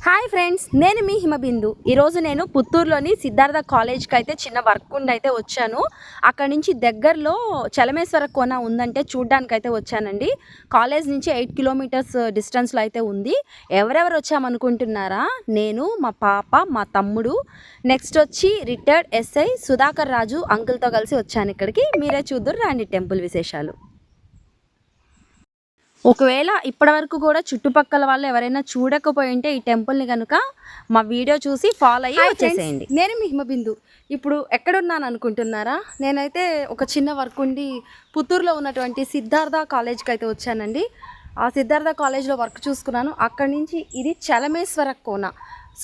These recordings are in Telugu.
హాయ్ ఫ్రెండ్స్, నేను మీ హిమబిందు. ఈరోజు నేను పుత్తూరులోని సిద్ధార్థ కాలేజ్కి అయితే చిన్న వర్క్ ఉండి అయితే వచ్చాను. అక్కడ నుంచి దగ్గరలో చలమేశ్వర కోన ఉందంటే చూడ్డానికి అయితే వచ్చానండి. కాలేజ్ నుంచి 8 కిలోమీటర్స్ డిస్టెన్స్లో అయితే ఉంది. ఎవరెవరు వచ్చామనుకుంటున్నారా? నేను, మా పాప, మా తమ్ముడు, నెక్స్ట్ వచ్చి రిటైర్డ్ ఎస్ఐ సుధాకర్ రాజు అంకుల్తో కలిసి వచ్చాను ఇక్కడికి. మీరే చూద్దురు రండి టెంపుల్ విశేషాలు. ఒకవేళ ఇప్పటివరకు కూడా చుట్టుపక్కల వాళ్ళు ఎవరైనా చూడకపోయి ఉంటే ఈ టెంపుల్ని కనుక మా వీడియో చూసి ఫాలో అయ్యి వచ్చేసేయండి. నేను మీ హిమబిందు. ఇప్పుడు ఎక్కడున్నాను అనుకుంటున్నారా? నేనైతే ఒక చిన్న వర్క్ ఉండి పుత్తూరులో ఉన్నటువంటి సిద్ధార్థ కాలేజ్కి అయితే వచ్చానండి. ఆ సిద్ధార్థ కాలేజ్లో వర్క్ చూసుకున్నాను. అక్కడి నుంచి ఇది చలమేశ్వర కోన,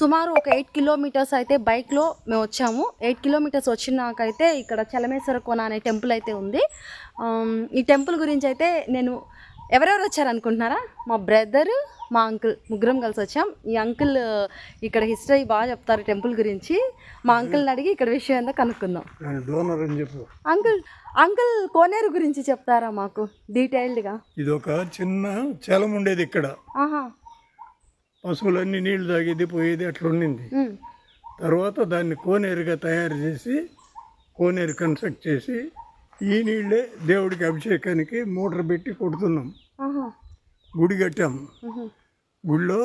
సుమారు ఒక 8 కిలోమీటర్స్ అయితే బైక్లో మేము వచ్చాము. 8 కిలోమీటర్స్ వచ్చినాకైతే ఇక్కడ చలమేశ్వర కోన అనే టెంపుల్ అయితే ఉంది. ఈ టెంపుల్ గురించి అయితే నేను ఎవరెవరు వచ్చారనుకుంటున్నారా? మా బ్రదరు, మా అంకుల్, ముగ్గురం కలిసి వచ్చాం. ఈ అంకుల్ ఇక్కడ హిస్టరీ బాగా చెప్తారు టెంపుల్ గురించి. మా అంకుల్ని అడిగి ఇక్కడ విషయం ఏందో కనుక్కుందాం. అంకుల్ కోనేరు గురించి చెప్తారా మాకు డీటెయిల్డ్గా? ఇది ఒక చిన్న చలం ఉండేది ఇక్కడ. పశువులన్నీ నీళ్లు తాగేది పోయేది అట్లా ఉండింది. తర్వాత దాన్ని కోనేరుగా తయారు చేసి కోనేరు కన్స్ట్రక్ట్ చేసి ఈ నీళ్ళే దేవుడికి అభిషేకానికి మోటార్ పెట్టి కొడుతున్నాం. గుడి కట్టాము. గుడిలో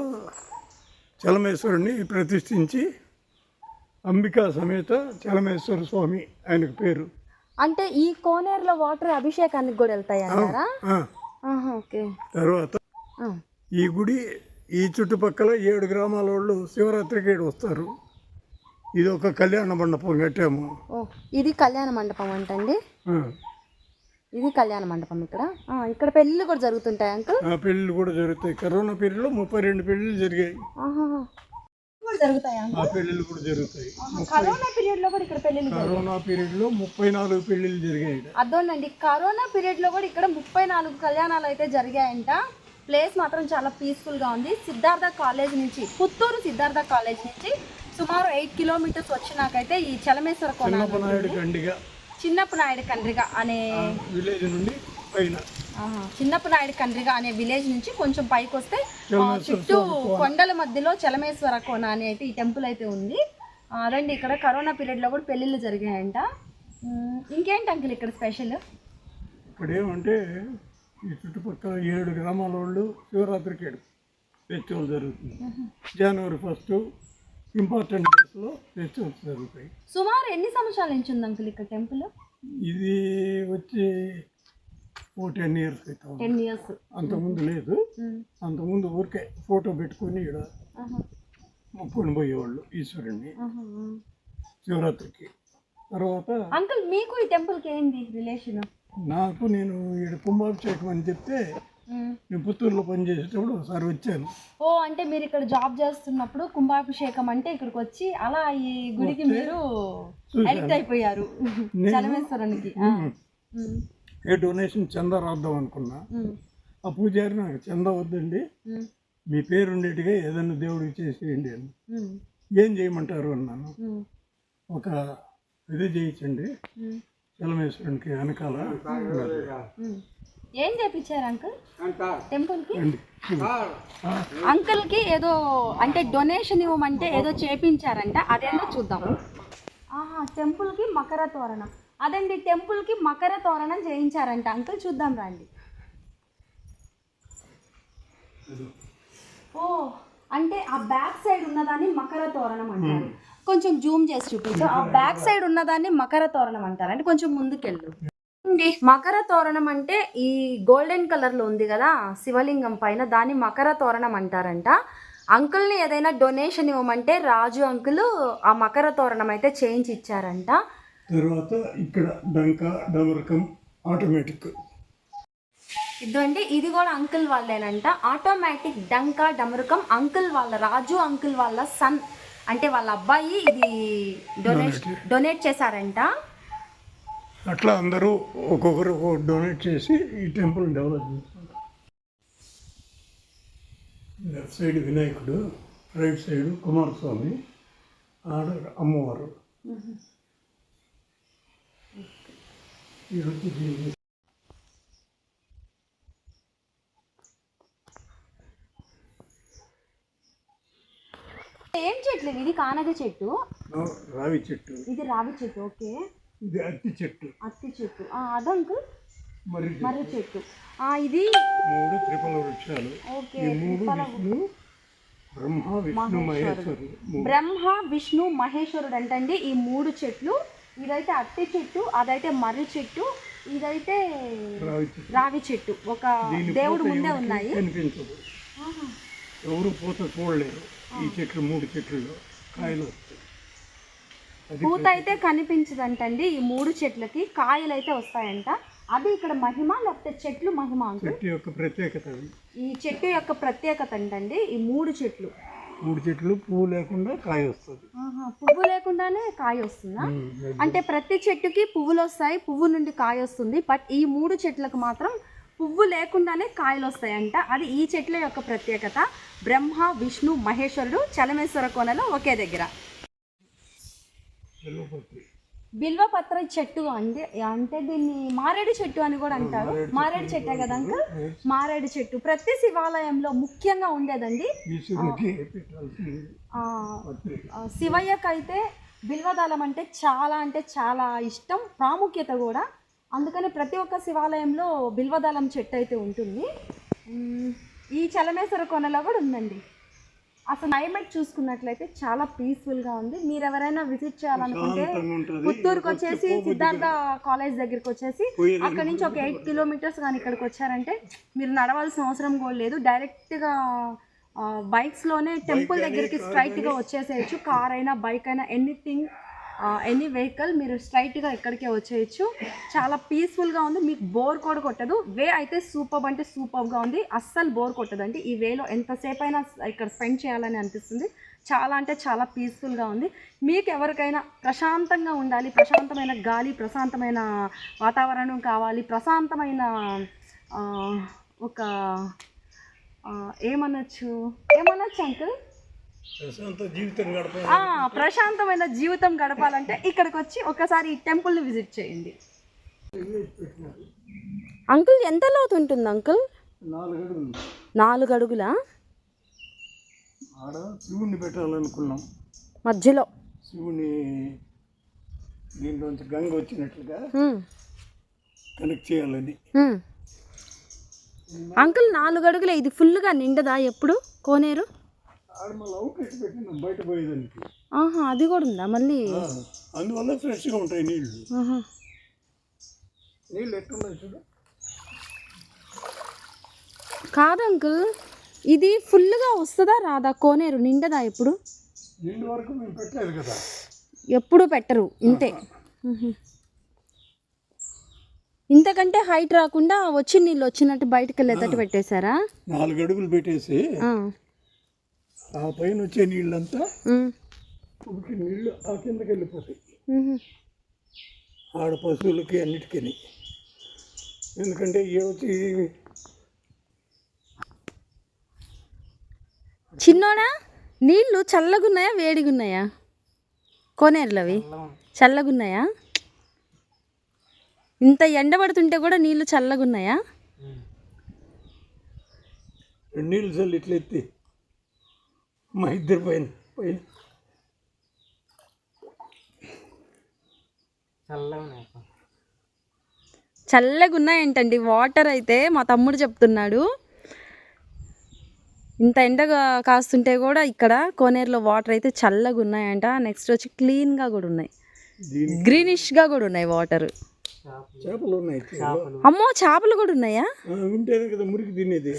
చలమేశ్వరుని ప్రతిష్ఠించి అంబికా సమేత చలమేశ్వర స్వామి ఆయనకు పేరు. అంటే ఈ కోనేరులో వాటర్ అభిషేకానికి కూడా వెళ్తాయా? తర్వాత ఈ గుడి ఈ చుట్టుపక్కల 7 గ్రామాల వాళ్ళు శివరాత్రికి వస్తారు. ఇది ఒక కళ్యాణ మండపం కట్టాము. ఇది కళ్యాణ మండపం అంటండి. ఇది కళ్యాణ మండపం. ఇక్కడ పెళ్ళిళ్ళు కూడా జరుగుతుంటాయి అంకుల్? పెళ్ళిళ్ళు కూడా జరుగుతాయి. కరోనా పీరియడ్లో 32 పెళ్ళిళ్ళు జరిగాయి. పెళ్ళిళ్ళు కూడా జరుగుతాయి. కరోనా పీరియడ్ లో కూడా ఇక్కడ పెళ్ళిళ్ళు, కరోనా పీరియడ్ లో 34 పెళ్ళిళ్ళు జరిగాయి. అదోనండి, కరోనా పీరియడ్ లో కూడా ఇక్కడ 34 కళ్యాణాలు అయితే జరిగాయంట. ప్లేస్ మాత్రం చాలా పీస్ఫుల్ గా ఉంది. సిద్ధార్థ కాలేజ్ నుంచి, పుత్తూరు సిద్ధార్థ కాలేజ్ నుంచి సుమారు 8 కిలోమీటర్స్ వచ్చినాకైతే ఈ చలమేశ్వర కోన, చిన్నప్ప నాయుడు కండ్రిగ అనే విలేజ్ నుండి పైన, చిన్నప్ప నాయుడు కండ్రిగ అనే విలేజ్ నుంచి కొంచెం పైకి వస్తే చుట్టూ కొండల మధ్యలో చలమేశ్వర కోన అని అయితే ఈ టెంపుల్ అయితే ఉంది. అదండి, ఇక్కడ కరోనా పీరియడ్ లో కూడా పెళ్ళిళ్ళు జరిగాయంట. ఇంకేంటి అంకుల్ ఇక్కడ స్పెషల్? ఇక్కడ ఏమంటే ఈ చుట్టుపక్కల 7 గ్రామాల వాళ్ళు శివరాత్రికి ఫెస్టివల్ జరుగుతుంది. జనవరి 1 ఇంపార్టెంట్ డేస్లో ఫెస్టివల్స్ జరుగుతాయి. సుమారు ఎన్ని సంవత్సరాల నుంచి ఉంది అంకుల్ ఇక్కడ టెంపుల్? ఇది వచ్చి 10 ఇయర్స్ అయితే. 10 ఇయర్స్. అంతకుముందు లేదు. అంతకుముందు ఊరికే ఫోటో పెట్టుకొని ఇక్కడ మొక్కుని పోయేవాళ్ళు ఈశ్వరుణ్ణి శివరాత్రికి. తర్వాత అంకుల్ మీకు ఈ టెంపుల్కి ఏంది రిలేషన్? నాకు, నేను ఇక్కడ కుంభాభిషేకం అని చెప్తే నేను పుత్తూరులో పనిచేసేటప్పుడు ఒకసారి వచ్చాను. అంటే మీరు ఇక్కడ జాబ్ చేస్తున్నప్పుడు కుంభాభిషేకం అంటే ఇక్కడికి వచ్చి అలా ఈ గుడికి మీరు అడిక్ట్ అయిపోయారు చలమేశ్వరానికి. డొనేషన్ చందా రాద్దాం అనుకున్నా. ఆ పూజారి నాకు చందా వద్దండి, మీ పేరు ఉండేట్టుగా ఏదన్నా దేవుడికి చేసేయండి అని. ఏం చేయమంటారు అన్నాను. ఒక ఇది చేయించండి చలమేశ్వరునికి వెనకాల. ఏం చేపించారు అంకుల్ టెంపుల్కి? అంకుల్కి ఏదో అంటే డొనేషన్ ఇవ్వమంటే ఏదో చేపించారంట, అదేందో చూద్దాం. టెంపుల్కి మకర తోరణం. అదండి, టెంపుల్కి మకర తోరణం చేయించారంట అంకుల్, చూద్దాం రండి. అంటే ఆ బ్యాక్ సైడ్ ఉన్నదాన్ని మకర తోరణం అంటారు. కొంచెం జూమ్ చేసి చూపించు. ఆ బ్యాక్ సైడ్ ఉన్నదాన్ని మకర తోరణం అంటారు. అంటే కొంచెం ముందుకెళ్ళు. మకర తోరణం అంటే ఈ గోల్డెన్ కలర్ లో ఉంది కదా శివలింగం పైన, దాన్ని మకర తోరణం అంటారంట. అంకుల్ని ఏదైనా డొనేషన్ ఇవ్వమంటే రాజు అంకుల్ ఆ మకర తోరణం అయితే చేయించి ఇచ్చారంట. తర్వాత ఇక్కడ డంకా డమరకం ఆటోమేటిక్. ఇదండి, ఇది కూడా అంకుల్ వాళ్ళేనంట. ఆటోమేటిక్ డంకా డమరుకం అంకుల్ వాళ్ళ, రాజు అంకుల్ వాళ్ళ సన్ అంటే వాళ్ళ అబ్బాయి ఇది డొనేట్ చేశారంట. అట్లా అందరూ ఒక్కొక్కరు డొనేట్ చేసి ఈ టెంపుల్ డెవలప్ చేస్తారు. లెఫ్ట్ సైడ్ వినాయకుడు, రైట్ సైడ్ కుమారస్వామి, ఆడ అమ్మవారు. ఏం చెట్లు ఇది? కానగ చెట్టు, రావి చెట్టు, ఇది రావి చెట్టు. ఓకే, ఇది అత్తి చెట్టు, అత్తి చెట్టు. అది అంకుల్ మర్రి చెట్టు. ఇది 3 త్రిఫల వృక్షాలు. ఓకే, ఈ 3 బ్రహ్మ విష్ణు మహేశ్వరుడు అంటండి ఈ 3 చెట్లు. ఇదైతే అత్తి చెట్టు, అదైతే మర్రి చెట్టు, ఇదైతే రావి చెట్టు. ఒక దేవుడు ముందే ఉన్నాయి. కనిపించదు, ఎవరు పూత చూడలేరు. ఈ చెట్లు 3 చెట్లలో కాయలు వస్తాయి. పూత అయితే కనిపించదంటండి. ఈ 3 చెట్లకి కాయలు అయితే వస్తాయంట. అది ఇక్కడ మహిమ, లేకపోతే చెట్లు మహిమ? చెట్టు యొక్క ప్రత్యేకత. ఈ చెట్టు యొక్క ప్రత్యేకత అంటండి ఈ 3 చెట్లు. 3 చెట్లు పువ్వు లేకుండా కాయ వస్తుంది. పువ్వు లేకుండానే కాయ వస్తుందా? అంటే ప్రతి చెట్టుకి పువ్వులు వస్తాయి, పువ్వు నుండి కాయ వస్తుంది. బట్ ఈ 3 చెట్లకు మాత్రం పువ్వు లేకుండానే కాయలు వస్తాయంట. అది ఈ చెట్ల యొక్క ప్రత్యేకత. బ్రహ్మ విష్ణు మహేశ్వరుడు చలమేశ్వర కోనలో ఒకే దగ్గర. బిల్వపత్ర చెట్టు అంటే దీన్ని మారేడు చెట్టు అని కూడా అంటారు. మారేడు చెట్టే కదా అంకుల్? మారేడు చెట్టు ప్రతి శివాలయంలో ముఖ్యంగా ఉండేదండి. శివయ్యకైతే బిల్వదళం అంటే చాలా ఇష్టం, ప్రాముఖ్యత కూడా. అందుకని ప్రతి ఒక్క శివాలయంలో బిల్వదళం చెట్టు అయితే ఉంటుంది. ఈ చలమేశ్వర కోనలో కూడా ఉందండి. అసలు క్లైమేట్ చూసుకున్నట్లయితే చాలా పీస్ఫుల్గా ఉంది. మీరు ఎవరైనా విజిట్ చేయాలనుకుంటే పుత్తూరుకి వచ్చేసి సిద్ధార్థ కాలేజ్ దగ్గరికి వచ్చేసి అక్కడ నుంచి ఒక 8 కిలోమీటర్స్ కానీ ఇక్కడికి వచ్చారంటే మీరు నడవాల్సిన అవసరం కూడా లేదు. డైరెక్ట్గా బైక్స్లోనే టెంపుల్ దగ్గరికి స్ట్రైట్గా వచ్చేసేయచ్చు. కార్ అయినా బైక్ అయినా ఎనీ వెహికల్ మీరు స్ట్రైట్గా ఇక్కడికే వచ్చేయచ్చు. చాలా పీస్ఫుల్గా ఉంది, మీకు బోర్ కూడా కొట్టదు. వే అయితే సూపర్గా ఉంది, అస్సలు బోర్ కొట్టదండి. ఈ వేలో ఎంతసేపు అయినా ఇక్కడ స్పెండ్ చేయాలని అనిపిస్తుంది. చాలా అంటే చాలా పీస్ఫుల్గా ఉంది. మీకు ఎవరికైనా ప్రశాంతంగా ఉండాలి, ప్రశాంతమైన గాలి, ప్రశాంతమైన వాతావరణం కావాలి, ప్రశాంతమైన ఒక ఏమనొచ్చు అంకుల్, ప్రశాంతమైన జీవితం గడపాలంటే ఇక్కడికి వచ్చి ఒకసారి ఈ టెంపుల్ని విజిట్ చేయండి. అంకుల్ ఎంత లోతు ఉంటుంది అంకుల్? 4 అడుగులా? శివుణ్ణి పెట్టాలనుకున్నాం మధ్యలో. శివుని దీంట్లోంచి గంగ వచ్చినట్లుగా కనెక్ట్ చేయాలని. అంకుల్ 4 అడుగులే, ఇది ఫుల్గా నిండదా ఎప్పుడు కోనేరు? బయట పోయేదానికి. అది కూడా ఉందా మళ్ళీ? అందువల్ల ఫ్రెష్గా ఉంటాయి నీళ్ళు. నీళ్ళు ఎట్టున్నాయి చూడు. కాదు అంకుల్, ఇది ఫుల్గా వస్తుందా రాదా? కోనేరు నిండదా ఎప్పుడు? నిండు వరకు మేము పెట్టలేదు కదా. ఎప్పుడు పెట్టరు ఇంతే. ఇంతకంటే హైట్ రాకుండా వచ్చి నీళ్ళు వచ్చినట్టు బయటకు వెళ్ళేటట్టు పెట్టేశారా? 4 అడుగులు పెట్టేసి ఆ పైన వచ్చే నీళ్ళంతా నీళ్ళు ఆ కిందకి వెళ్ళిపోతాయి. ఆడ పశువులకి అన్నిటికీ. ఎందుకంటే వచ్చి చిన్నోడా నీళ్ళు చల్లగున్నాయా వేడిగున్నాయా? కోనేరులో అవి చల్లగున్నాయా? ఇంత ఎండబడుతుంటే కూడా నీళ్ళు చల్లగున్నాయా? నీళ్ళు చల్లి ఇట్లా ఎత్తి మా ఇద్దరు పైన చల్లగా ఉన్నాయంటండి వాటర్ అయితే. మా తమ్ముడు చెప్తున్నాడు ఇంత ఎండగా కాస్తుంటే కూడా ఇక్కడ కోనేరులో వాటర్ అయితే చల్లగా ఉన్నాయంట. నెక్స్ట్ వచ్చి క్లీన్గా కూడా ఉన్నాయి, గ్రీనిష్గా కూడా ఉన్నాయి వాటర్. చేపలు ఉన్నాయి. అమ్మో చేపలు కూడా ఉన్నాయా? ఉంటేనే కదా మురికి తినేది,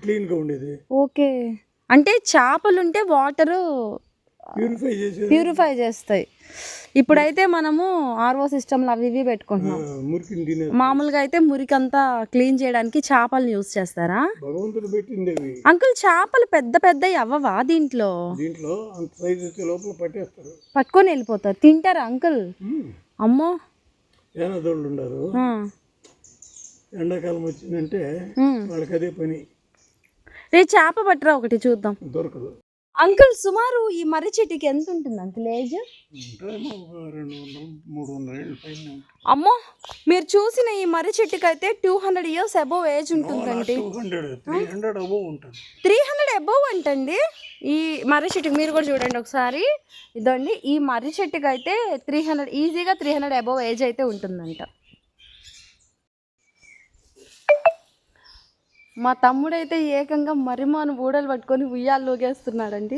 క్లీన్గా ఉండేది. ఓకే, అంటే చేపలు ఉంటే వాటరు ప్యూరిఫై చేస్తాయి. ఇప్పుడైతే మనము ఆర్ఓ సిస్టమ్లు అవి ఇవి పెట్టుకుంటున్నాం. మామూలుగా అయితే మురికంతా క్లీన్ చేయడానికి చేపలు యూజ్ చేస్తారా? భగవంతుడు పెట్టింది. అంకుల్ చేపలు పెద్ద అవ్వవా దీంట్లో? పట్టుకొని వెళ్ళిపోతారు, తింటారా అంకుల్? అమ్మో, ఏనాదోళ్ళు ఉండరు. ఎండాకాలం వచ్చిందంటే వాళ్ళకి అదే పని. రే చేప పట్టరా ఒకటి చూద్దాం. దొరకదు అంకుల్. సుమారు ఈ మర్రి చెట్టుకి ఎంత ఉంటుంది అంకుల్ ఏజ్? 200-300 ఏళ్ళ పైన. అమ్మో, మీరు చూసిన ఈ మర్రి చెట్టుకి అయితే 200 years అబోవ్ ఏజ్ ఉంటుందండి. 300 అబోవ్ ఉంటుంది. 300 అబోవ్ అంటండి. ఈ మర్రి చెట్టుకి మీరు కూడా చూడండి ఒకసారి. ఇదండి, ఈ మర్రి చెట్టుకి అయితే 300 ఈజీగా 300 అబోవ్ ఏజ్ అయితే ఉంటుందంట. మా తమ్ముడైతే ఏకంగా మరిమాను ఊడలు పట్టుకొని ఉయ్యాలు ఊగేస్తున్నాడండి.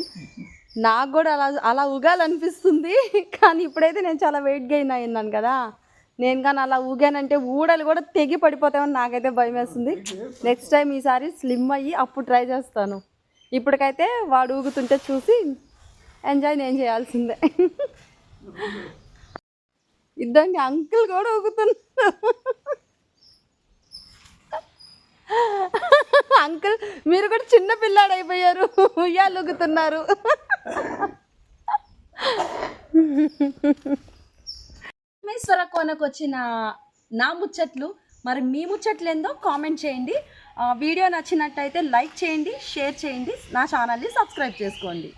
నాకు కూడా అలా ఊగాలనిపిస్తుంది, కానీ ఇప్పుడైతే నేను చాలా వెయిట్ గెయిన్ అయ్యాను కదా, నేను కానీ అలా ఊగానంటే ఊడలు కూడా తెగి పడిపోతామని నాకైతే భయం వేస్తుంది. నెక్స్ట్ టైం ఈసారి స్లిమ్ అయ్యి అప్పుడు ట్రై చేస్తాను. ఇప్పటికైతే వాడు ఊగుతుంటే చూసి ఎంజాయ్ నేను చేయాల్సిందే. ఇద్దండి, అంకుల్ కూడా ఊగుతున్నారు. అంకుల్ మీరు కూడా చిన్న పిల్లాడు అయిపోయారు, ఉయ్యాలు ఊగుతున్నారు. రామేశ్వర కోనకు వచ్చిన నా ముచ్చట్లు, మరి మీ ముచ్చట్లు ఏందో కామెంట్ చేయండి. వీడియో నచ్చినట్టయితే లైక్ చేయండి, షేర్ చేయండి, నా ఛానల్ని సబ్స్క్రైబ్ చేసుకోండి.